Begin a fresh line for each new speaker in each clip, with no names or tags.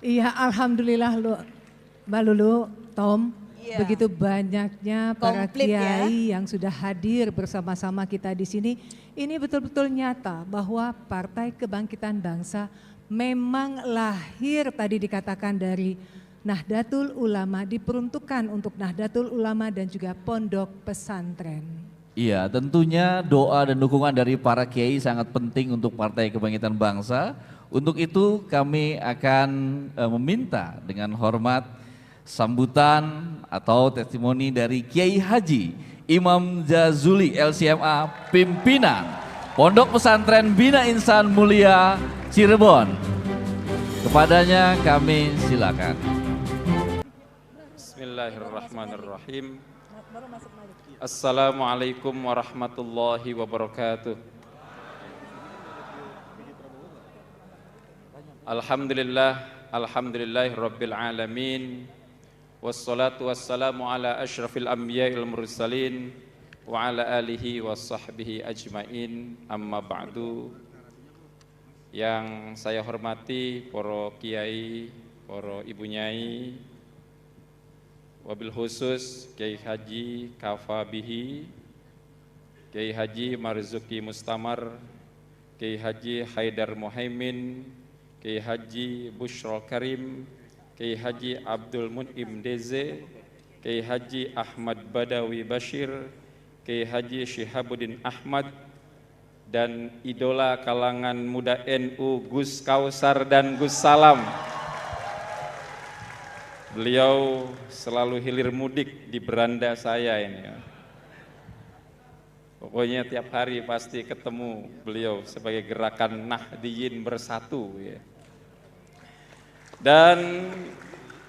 Iya, alhamdulillah Mbak Lulu, Tom,
Iya.
begitu banyaknya para
Komplit ya.
kiai yang sudah hadir bersama-sama kita di sini. Ini betul-betul nyata bahwa Partai Kebangkitan Bangsa memang lahir tadi dikatakan dari Nahdlatul Ulama, diperuntukkan untuk Nahdlatul Ulama dan juga pondok pesantren.
Iya, tentunya doa dan dukungan dari para kiai sangat penting untuk Partai Kebangkitan Bangsa. Untuk itu kami akan meminta dengan hormat sambutan atau testimoni dari Kiai Haji Imam Jazuli LCMA pimpinan Pondok Pesantren Bina Insan Mulia Cirebon. Kepadanya kami silakan.
Bismillahirrahmanirrahim. Assalamualaikum warahmatullahi wabarakatuh. Alhamdulillahirabbil alamin. Wassalatu wassalamu ala asyrafil anbiya'il mursalin wa ala alihi wassahbihi ajmain. Amma ba'du. Yang saya hormati para kiai, para ibu nyai, wabil khusus Kiai Haji Kafabihi, Kiai Haji Marzuki Mustamar, Kiai Haji Haidar Muhaimin, Kiai Haji Bushrul Karim, Kiai Haji Abdul Mun'im Deze, Kiai Haji Ahmad Badawi Bashir, Kiai Haji Syihabuddin Ahmad, dan idola kalangan muda NU Gus Kausar dan Gus Salam. Beliau selalu hilir mudik di beranda saya ini. Pokoknya tiap hari pasti ketemu beliau sebagai gerakan Nahdiyin bersatu ya. Dan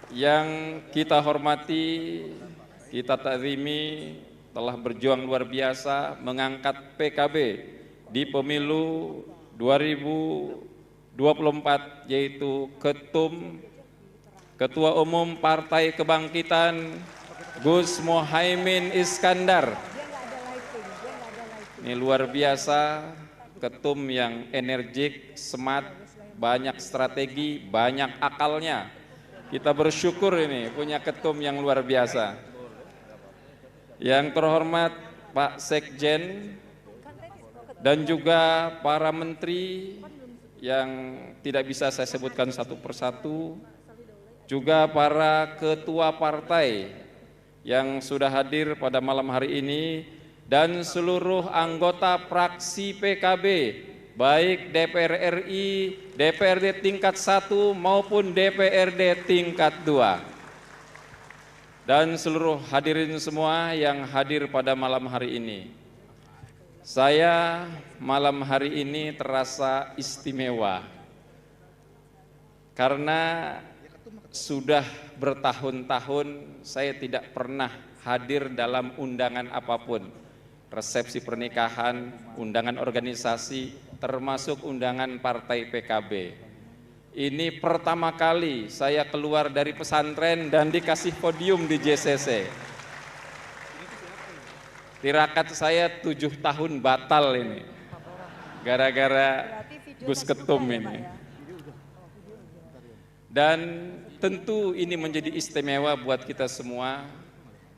yang kita hormati, kita takzimi, telah berjuang luar biasa mengangkat PKB di pemilu 2024, yaitu Ketua Umum Partai Kebangkitan Gus Muhaimin Iskandar. Ini luar biasa, ketum yang energik, smart, banyak strategi, banyak akalnya. Kita bersyukur ini punya ketum yang luar biasa. Yang terhormat Pak Sekjen dan juga para menteri yang tidak bisa saya sebutkan satu persatu, juga para ketua partai yang sudah hadir pada malam hari ini, dan seluruh anggota fraksi PKB, baik DPR RI, DPRD tingkat 1 maupun DPRD tingkat 2. Dan seluruh hadirin semua yang hadir pada malam hari ini. Saya malam hari ini terasa istimewa karena sudah bertahun-tahun saya tidak pernah hadir dalam undangan apapun. Resepsi pernikahan, undangan organisasi, termasuk undangan partai PKB. Ini pertama kali saya keluar dari pesantren dan dikasih podium di JCC. Tirakat saya 7 tahun batal ini, gara-gara Gus Ketum ini. Dan tentu ini menjadi istimewa buat kita semua.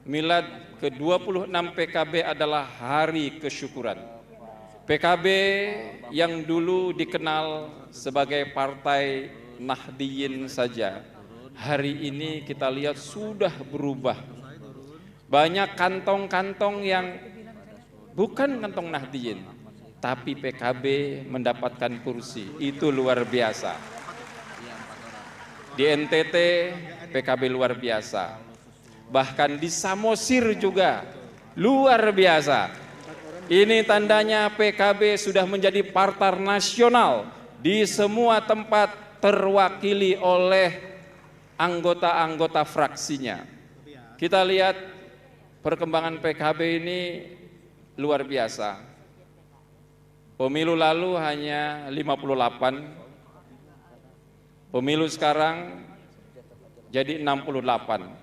Milad ke-26 PKB adalah hari kesyukuran. PKB yang dulu dikenal sebagai partai Nahdiyin saja, hari ini kita lihat sudah berubah. Banyak kantong-kantong yang bukan kantong Nahdiyin, tapi PKB mendapatkan kursi, itu luar biasa. Di NTT PKB luar biasa, bahkan di Samosir juga luar biasa. Ini tandanya PKB sudah menjadi partai nasional, di semua tempat terwakili oleh anggota-anggota fraksinya. Kita lihat perkembangan PKB ini luar biasa. Pemilu lalu hanya 58, pemilu sekarang jadi 68.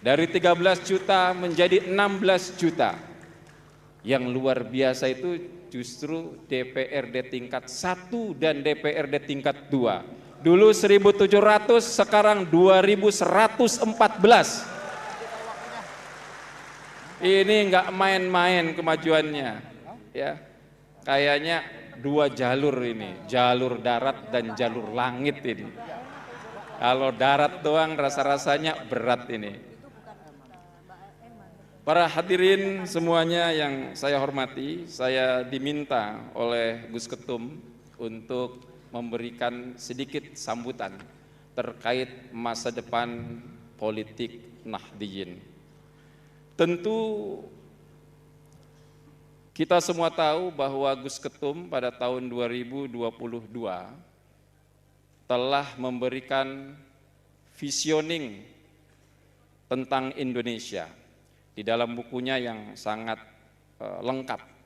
Dari 13 juta menjadi 16 juta. Yang luar biasa itu justru DPRD tingkat 1 dan DPRD tingkat 2. Dulu 1.700, sekarang 2.114. Ini nggak main-main kemajuannya, ya. Kayaknya 2 jalur ini, jalur darat dan jalur langit ini. Kalau darat doang rasa-rasanya berat ini. Para hadirin semuanya yang saya hormati, saya diminta oleh Gus Ketum untuk memberikan sedikit sambutan terkait masa depan politik Nahdliyin. Tentu kita semua tahu bahwa Gus Ketum pada tahun 2022 telah memberikan visioning tentang Indonesia di dalam bukunya yang sangat lengkap.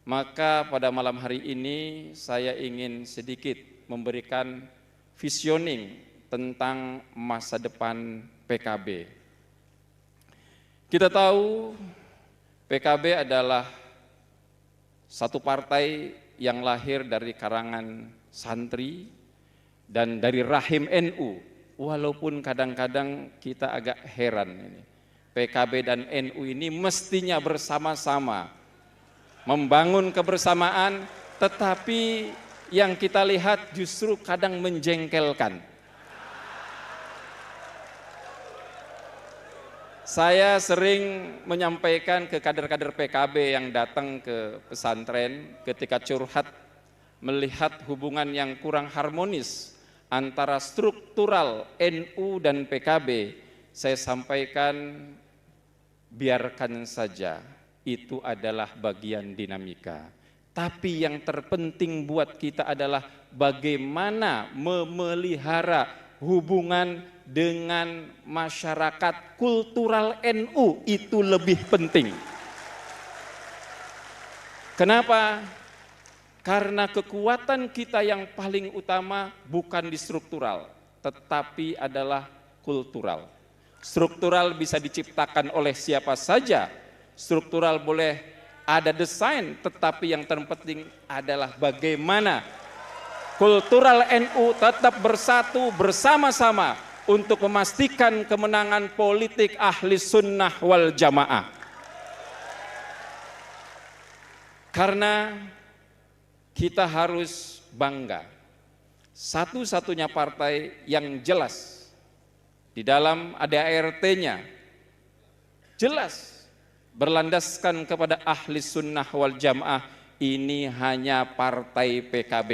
Maka pada malam hari ini saya ingin sedikit memberikan visioning tentang masa depan PKB. Kita tahu PKB adalah satu partai yang lahir dari karangan santri dan dari rahim NU, walaupun kadang-kadang kita agak heran ini. PKB dan NU ini mestinya bersama-sama membangun kebersamaan, tetapi yang kita lihat justru kadang menjengkelkan. Saya sering menyampaikan ke kader-kader PKB yang datang ke pesantren ketika curhat melihat hubungan yang kurang harmonis antara struktural NU dan PKB. Saya sampaikan, biarkan saja, itu adalah bagian dinamika. Tapi yang terpenting buat kita adalah bagaimana memelihara hubungan dengan masyarakat kultural NU, itu lebih penting. Kenapa? Karena kekuatan kita yang paling utama bukan di struktural, tetapi adalah kultural. Struktural bisa diciptakan oleh siapa saja, struktural boleh ada desain, tetapi yang terpenting adalah bagaimana kultural NU tetap bersatu bersama-sama untuk memastikan kemenangan politik ahli sunnah wal jamaah. Karena kita harus bangga, satu-satunya partai yang jelas di dalam ADART-nya, jelas berlandaskan kepada ahli sunnah wal jamaah, ini hanya partai PKB.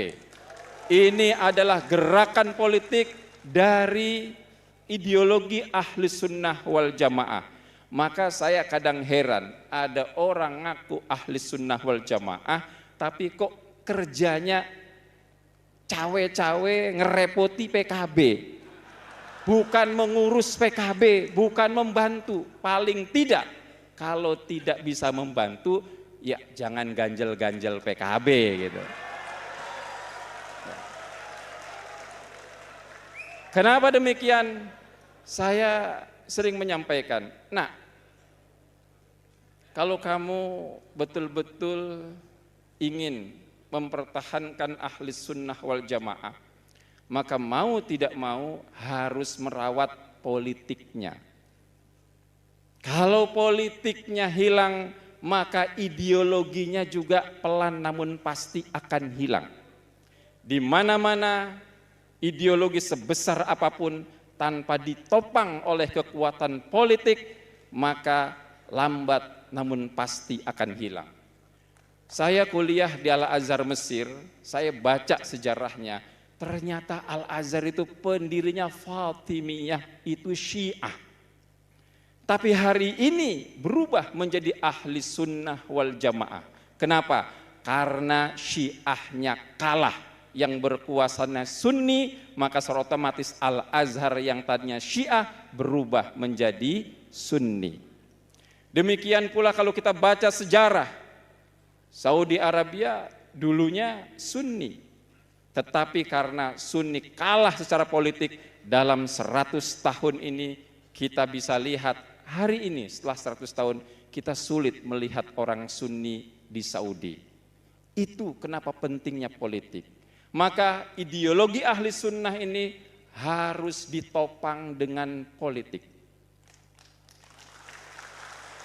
Ini adalah gerakan politik dari ideologi ahli sunnah wal jamaah. Maka saya kadang heran, ada orang ngaku ahli sunnah wal jamaah, tapi kok kerjanya cawe-cawe ngerepoti PKB. Bukan mengurus PKB, bukan membantu. Paling tidak, kalau tidak bisa membantu, ya jangan ganjel-ganjel PKB gitu. Kenapa demikian? Saya sering menyampaikan, nah, kalau kamu betul-betul ingin mempertahankan ahli sunnah wal jamaah, maka mau tidak mau harus merawat politiknya. Kalau politiknya hilang, maka ideologinya juga pelan namun pasti akan hilang. Di mana-mana ideologi sebesar apapun tanpa ditopang oleh kekuatan politik, maka lambat namun pasti akan hilang. Saya kuliah di Al-Azhar Mesir, saya baca sejarahnya, ternyata Al-Azhar itu pendirinya Fatimiyah, itu Syiah. Tapi hari ini berubah menjadi ahli sunnah wal jamaah. Kenapa? Karena Syiahnya kalah. Yang berkuasanya Sunni, maka secara otomatis Al-Azhar yang tadinya Syiah berubah menjadi Sunni. Demikian pula kalau kita baca sejarah, Saudi Arabia dulunya Sunni, tetapi karena Sunni kalah secara politik dalam 100 tahun ini, kita bisa lihat hari ini setelah 100 tahun kita sulit melihat orang Sunni di Saudi. Itu kenapa pentingnya politik. Maka ideologi ahli sunnah ini harus ditopang dengan politik.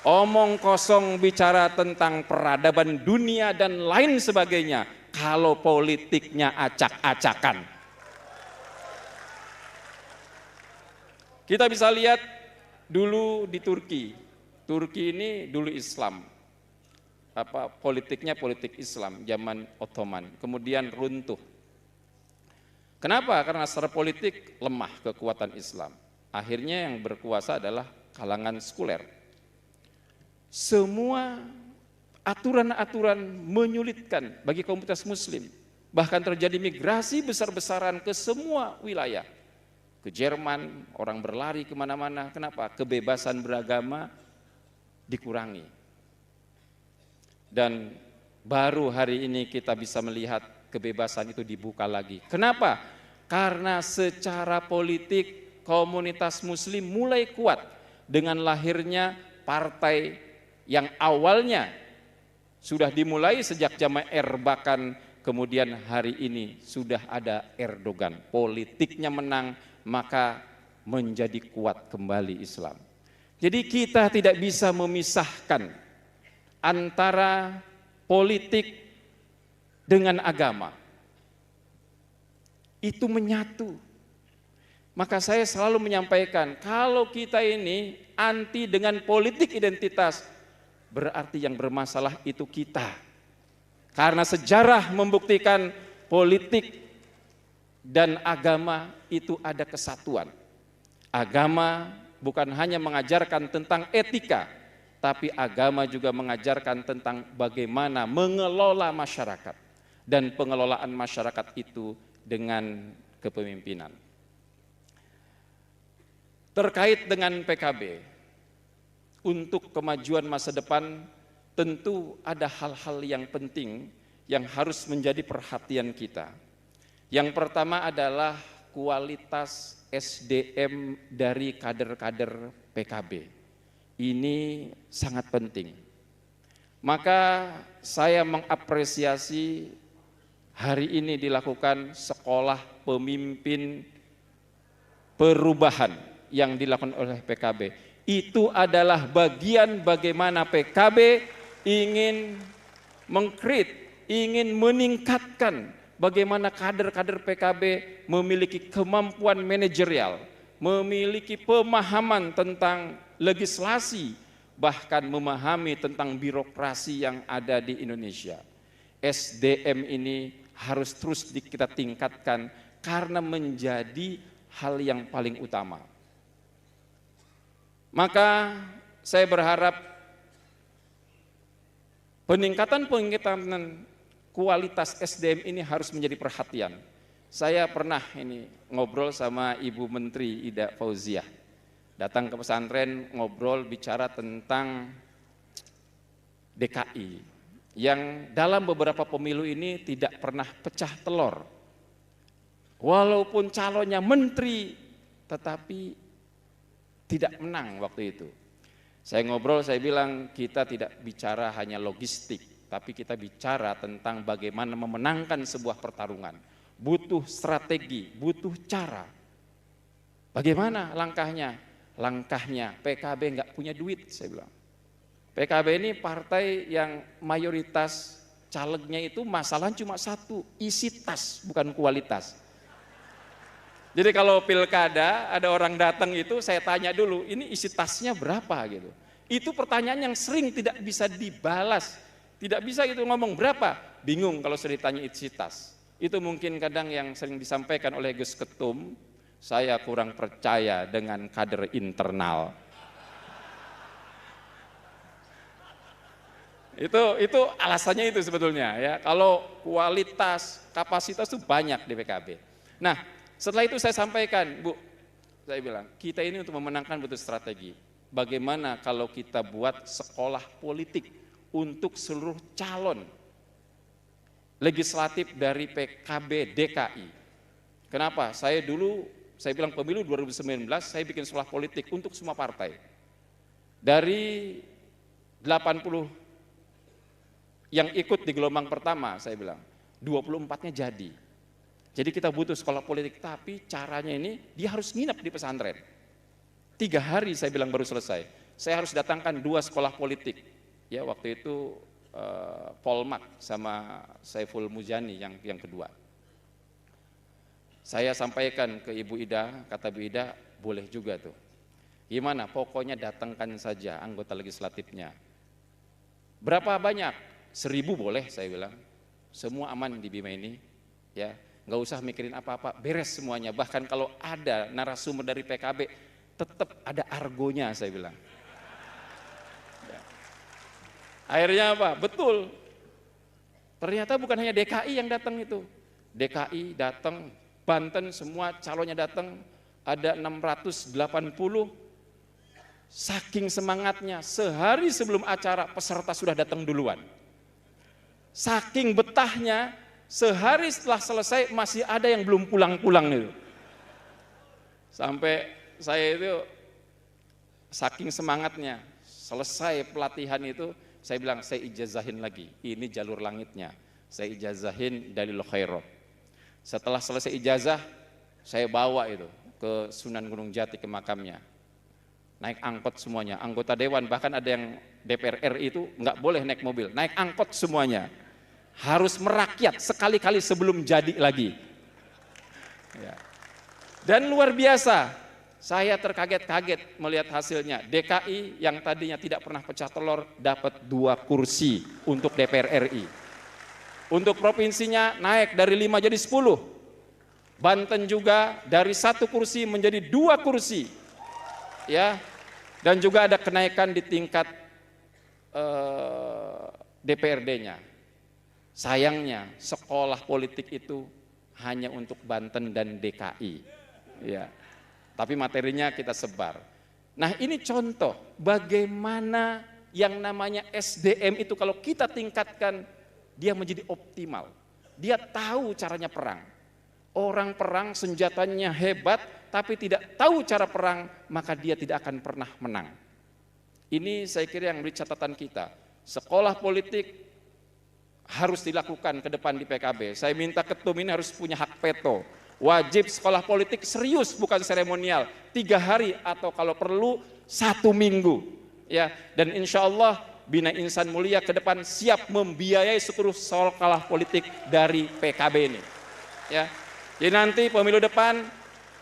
Omong kosong bicara tentang peradaban dunia dan lain sebagainya, kalau politiknya acak-acakan. Kita bisa lihat dulu di Turki. Turki ini dulu Islam. Politiknya politik Islam zaman Ottoman, kemudian runtuh. Kenapa? Karena secara politik lemah kekuatan Islam. Akhirnya yang berkuasa adalah kalangan sekuler. Semua aturan-aturan menyulitkan bagi komunitas muslim. Bahkan terjadi migrasi besar-besaran ke semua wilayah. Ke Jerman, orang berlari kemana-mana. Kenapa? Kebebasan beragama dikurangi. Dan baru hari ini kita bisa melihat kebebasan itu dibuka lagi. Kenapa? Karena secara politik komunitas muslim mulai kuat dengan lahirnya partai yang awalnya sudah dimulai sejak zaman Erbakan, kemudian hari ini sudah ada Erdogan. Politiknya menang, maka menjadi kuat kembali Islam. Jadi kita tidak bisa memisahkan antara politik dengan agama. Itu menyatu. Maka saya selalu menyampaikan, kalau kita ini anti dengan politik identitas, berarti yang bermasalah itu kita. Karena sejarah membuktikan politik dan agama itu ada kesatuan. Agama bukan hanya mengajarkan tentang etika, tapi agama juga mengajarkan tentang bagaimana mengelola masyarakat. Dan pengelolaan masyarakat itu dengan kepemimpinan. Terkait dengan PKB, untuk kemajuan masa depan tentu ada hal-hal yang penting yang harus menjadi perhatian kita. Yang pertama adalah kualitas SDM dari kader-kader PKB. Ini sangat penting. Maka saya mengapresiasi hari ini dilakukan sekolah pemimpin perubahan yang dilakukan oleh PKB. Itu adalah bagian bagaimana PKB ingin ingin meningkatkan bagaimana kader-kader PKB memiliki kemampuan manajerial, memiliki pemahaman tentang legislasi, bahkan memahami tentang birokrasi yang ada di Indonesia. SDM ini harus terus kita tingkatkan karena menjadi hal yang paling utama. Maka saya berharap peningkatan kualitas SDM ini harus menjadi perhatian. Saya pernah ini ngobrol sama Ibu Menteri Ida Fauziah. Datang ke pesantren ngobrol bicara tentang DKI. Yang dalam beberapa pemilu ini tidak pernah pecah telur. Walaupun calonnya menteri, tetapi tidak menang waktu itu. Saya ngobrol, saya bilang kita tidak bicara hanya logistik, tapi kita bicara tentang bagaimana memenangkan sebuah pertarungan. Butuh strategi, butuh cara. Bagaimana langkahnya? Langkahnya PKB nggak punya duit, saya bilang. PKB ini partai yang mayoritas calegnya itu masalah cuma satu, isi tas bukan kualitas. Jadi kalau pilkada ada orang datang itu saya tanya dulu, ini isi tasnya berapa gitu. Itu pertanyaan yang sering tidak bisa dibalas, tidak bisa itu ngomong berapa, bingung kalau sering ditanya isi tas. Itu mungkin kadang yang sering disampaikan oleh Gus Ketum, saya kurang percaya dengan kader internal. Itu alasannya itu sebetulnya ya. Kalau kualitas, kapasitas itu banyak di PKB. Nah, setelah itu saya sampaikan, Bu, saya bilang, kita ini untuk memenangkan butuh strategi. Bagaimana kalau kita buat sekolah politik untuk seluruh calon legislatif dari PKB DKI. Kenapa? Saya bilang pemilu 2019, saya bikin sekolah politik untuk semua partai. Dari 80 yang ikut di gelombang pertama, saya bilang 24-nya jadi. Jadi kita butuh sekolah politik, tapi caranya ini dia harus nginep di pesantren. 3 hari saya bilang baru selesai. Saya harus datangkan 2 sekolah politik. Ya, waktu itu Polmak sama Saiful Mujani yang kedua. Saya sampaikan ke Ibu Ida, kata Bu Ida, boleh juga tuh. Gimana? Pokoknya datangkan saja anggota legislatifnya. Berapa banyak? 1000 boleh, saya bilang. Semua aman di Bima ini, ya. Nggak usah mikirin apa-apa, beres semuanya. Bahkan kalau ada narasumber dari PKB, tetap ada argonya, saya bilang. Ya. Akhirnya apa? Betul. Ternyata bukan hanya DKI yang datang itu. DKI datang, Banten semua calonnya datang, ada 680. Saking semangatnya, sehari sebelum acara peserta sudah datang duluan. Saking betahnya, sehari setelah selesai masih ada yang belum pulang-pulang itu. Sampai saya itu saking semangatnya, selesai pelatihan itu saya bilang saya ijazahin lagi. Ini jalur langitnya. Saya ijazahin dalil khairat. Setelah selesai ijazah, saya bawa itu ke Sunan Gunung Jati ke makamnya. Naik angkot semuanya, anggota dewan bahkan ada yang DPR RI itu nggak boleh naik mobil, naik angkot semuanya. Harus merakyat sekali-kali sebelum jadi lagi. Ya. Dan luar biasa, saya terkaget-kaget melihat hasilnya. DKI yang tadinya tidak pernah pecah telur dapat 2 kursi untuk DPR RI. Untuk provinsinya naik dari 5 jadi 10. Banten juga dari 1 kursi menjadi 2 kursi. Ya. Dan juga ada kenaikan di tingkat DPRD-nya. Sayangnya sekolah politik itu hanya untuk Banten dan DKI, ya. Tapi materinya kita sebar. Nah ini contoh bagaimana yang namanya SDM itu kalau kita tingkatkan dia menjadi optimal. Dia tahu caranya perang. Orang perang senjatanya hebat tapi tidak tahu cara perang maka dia tidak akan pernah menang. Ini saya kira yang menjadi catatan kita. Sekolah politik harus dilakukan ke depan di PKB. Saya minta ketum ini harus punya hak veto. Wajib sekolah politik serius bukan seremonial. 3 hari atau kalau perlu 1 minggu. Ya, dan insya Allah Bina Insan Mulia ke depan siap membiayai seluruh sekolah politik dari PKB ini. Ya, jadi nanti pemilu depan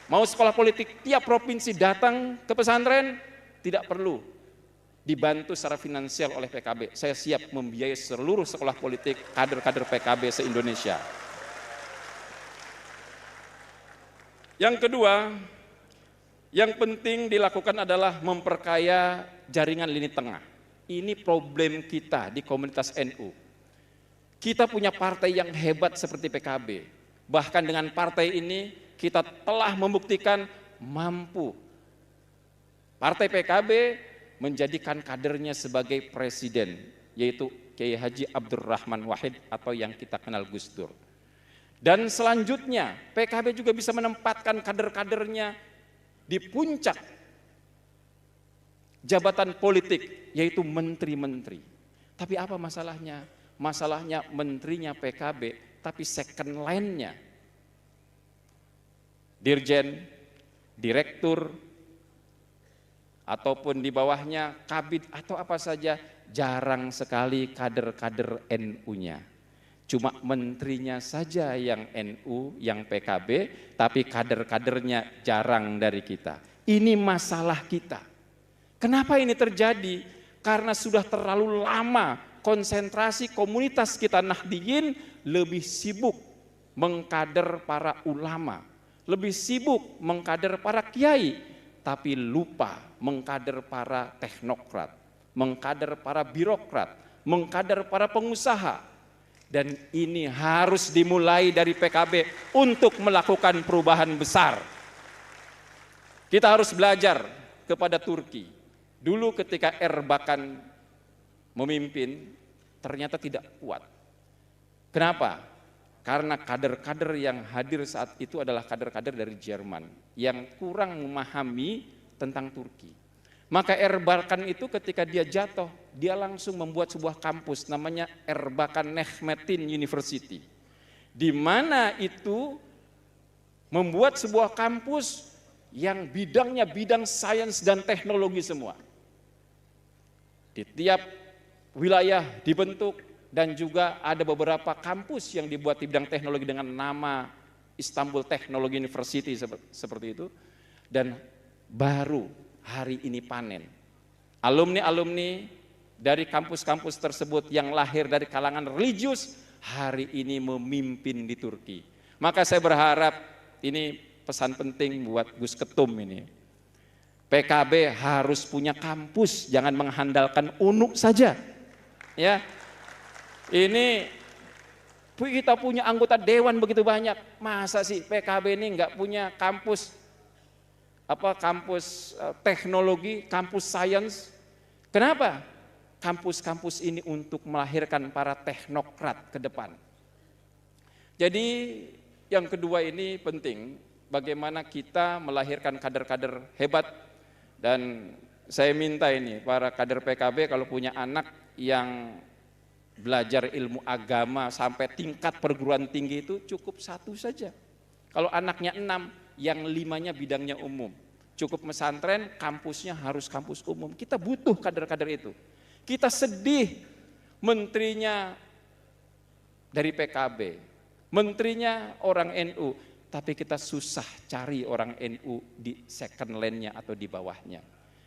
mau sekolah politik tiap provinsi datang ke pesantren tidak perlu dibantu secara finansial oleh PKB. Saya siap membiayai seluruh sekolah politik kader-kader PKB se-Indonesia. Yang kedua, yang penting dilakukan adalah memperkaya jaringan lini tengah. Ini problem kita di komunitas NU. Kita punya partai yang hebat seperti PKB. Bahkan dengan partai ini kita telah membuktikan mampu. Partai PKB menjadikan kadernya sebagai presiden, yaitu Kiai Haji Abdurrahman Wahid atau yang kita kenal Gus Dur. Dan selanjutnya PKB juga bisa menempatkan kader-kadernya di puncak jabatan politik, yaitu menteri-menteri. Tapi apa masalahnya? Masalahnya menterinya PKB, tapi second line-nya dirjen, direktur, ataupun di bawahnya kabid atau apa saja, jarang sekali kader-kader NU-nya. Cuma menterinya saja yang NU, yang PKB, tapi kader-kadernya jarang dari kita. Ini masalah kita. Kenapa ini terjadi? Karena sudah terlalu lama konsentrasi komunitas kita Nahdliyin lebih sibuk mengkader para ulama, lebih sibuk mengkader para kiai, tapi lupa mengkader para teknokrat, mengkader para birokrat, mengkader para pengusaha. Dan ini harus dimulai dari PKB untuk melakukan perubahan besar. Kita harus belajar kepada Turki. Dulu ketika Erbakan memimpin, ternyata tidak kuat. Kenapa? Karena kader-kader yang hadir saat itu adalah kader-kader dari Jerman yang kurang memahami tentang Turki. Maka Erbakan itu ketika dia jatuh, dia langsung membuat sebuah kampus namanya Erbakan Necmettin University. Di mana itu membuat sebuah kampus yang bidangnya bidang sains dan teknologi semua. Di tiap wilayah dibentuk, dan juga ada beberapa kampus yang dibuat di bidang teknologi dengan nama Istanbul Technology University seperti itu. Dan baru hari ini panen. Alumni-alumni dari kampus-kampus tersebut yang lahir dari kalangan religius hari ini memimpin di Turki. Maka saya berharap, ini pesan penting buat Gus Ketum ini. PKB harus punya kampus, jangan mengandalkan UNU saja. Ya. Ini kita punya anggota dewan begitu banyak. Masa sih PKB ini enggak punya kampus kampus teknologi, kampus sains? Kenapa? Kampus-kampus ini untuk melahirkan para teknokrat ke depan. Jadi yang kedua ini penting, bagaimana kita melahirkan kader-kader hebat. Dan saya minta ini para kader PKB kalau punya anak yang belajar ilmu agama sampai tingkat perguruan tinggi itu cukup 1 saja. Kalau anaknya 6, yang 5-nya bidangnya umum. Cukup pesantren, kampusnya harus kampus umum. Kita butuh kader-kader itu. Kita sedih menterinya dari PKB, menterinya orang NU, tapi kita susah cari orang NU di second line-nya atau di bawahnya.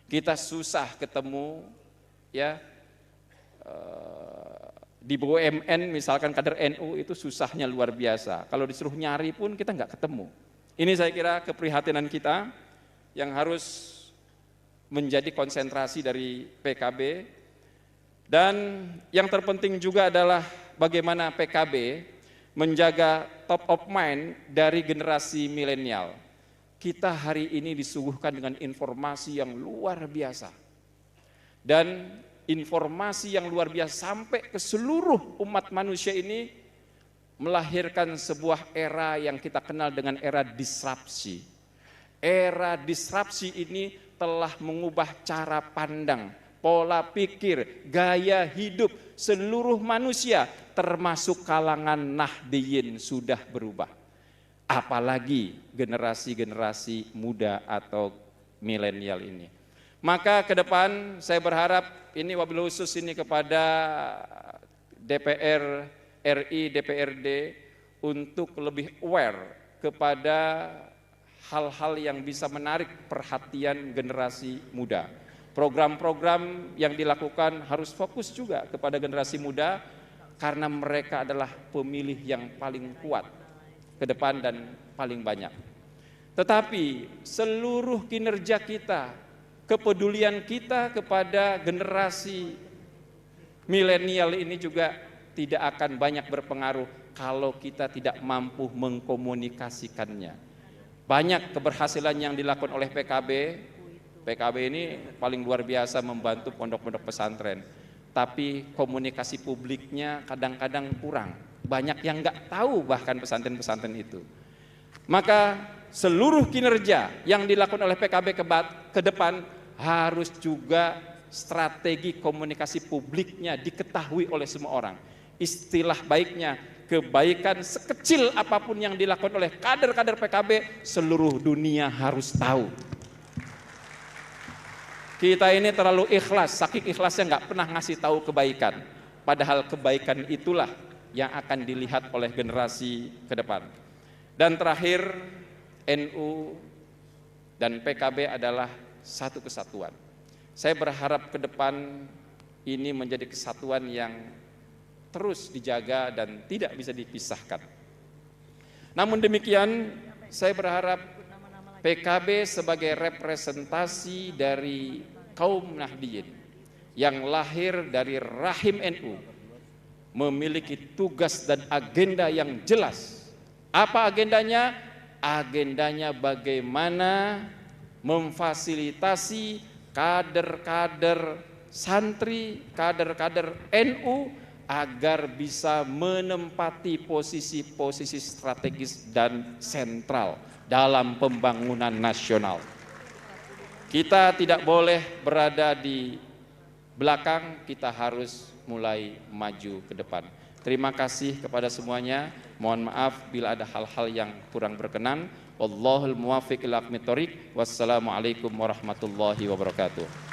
Kita susah ketemu ya di BUMN misalkan kader NU itu susahnya luar biasa. Kalau disuruh nyari pun kita nggak ketemu. Ini saya kira keprihatinan kita yang harus menjadi konsentrasi dari PKB. Dan yang terpenting juga adalah bagaimana PKB menjaga top of mind dari generasi milenial. Kita hari ini disuguhkan dengan informasi yang luar biasa. Dan informasi yang luar biasa sampai ke seluruh umat manusia ini melahirkan sebuah era yang kita kenal dengan era disrupsi. Era disrupsi ini telah mengubah cara pandang, pola pikir, gaya hidup seluruh manusia termasuk kalangan Nahdliyin sudah berubah. Apalagi generasi-generasi muda atau milenial ini. Maka ke depan saya berharap ini wabil khusus ini kepada DPR RI, DPRD untuk lebih aware kepada hal-hal yang bisa menarik perhatian generasi muda. Program-program yang dilakukan harus fokus juga kepada generasi muda karena mereka adalah pemilih yang paling kuat ke depan dan paling banyak. Tetapi seluruh kinerja kita, kepedulian kita kepada generasi milenial ini juga tidak akan banyak berpengaruh kalau kita tidak mampu mengkomunikasikannya. Banyak keberhasilan yang dilakukan oleh PKB. PKB ini paling luar biasa membantu pondok-pondok pesantren. Tapi komunikasi publiknya kadang-kadang kurang. Banyak yang nggak tahu bahkan pesantren-pesantren itu. Maka seluruh kinerja yang dilakukan oleh PKB ke depan harus juga strategi komunikasi publiknya diketahui oleh semua orang. Istilah baiknya, kebaikan sekecil apapun yang dilakukan oleh kader-kader PKB, seluruh dunia harus tahu. Kita ini terlalu ikhlas, saking ikhlasnya nggak pernah ngasih tahu kebaikan. Padahal kebaikan itulah yang akan dilihat oleh generasi ke depan. Dan terakhir, NU dan PKB adalah satu kesatuan. Saya berharap ke depan ini menjadi kesatuan yang terus dijaga dan tidak bisa dipisahkan. Namun demikian, saya berharap PKB sebagai representasi dari kaum Nahdliyin yang lahir dari rahim NU memiliki tugas dan agenda yang jelas. Apa agendanya? Agendanya bagaimana memfasilitasi kader-kader santri, kader-kader NU agar bisa menempati posisi-posisi strategis dan sentral dalam pembangunan nasional. Kita tidak boleh berada di belakang, kita harus mulai maju ke depan. Terima kasih kepada semuanya. Mohon maaf bila ada hal-hal yang kurang berkenan. Wallahul muwaffiq ila aqwamit thoriq. Wassalamualaikum warahmatullahi wabarakatuh.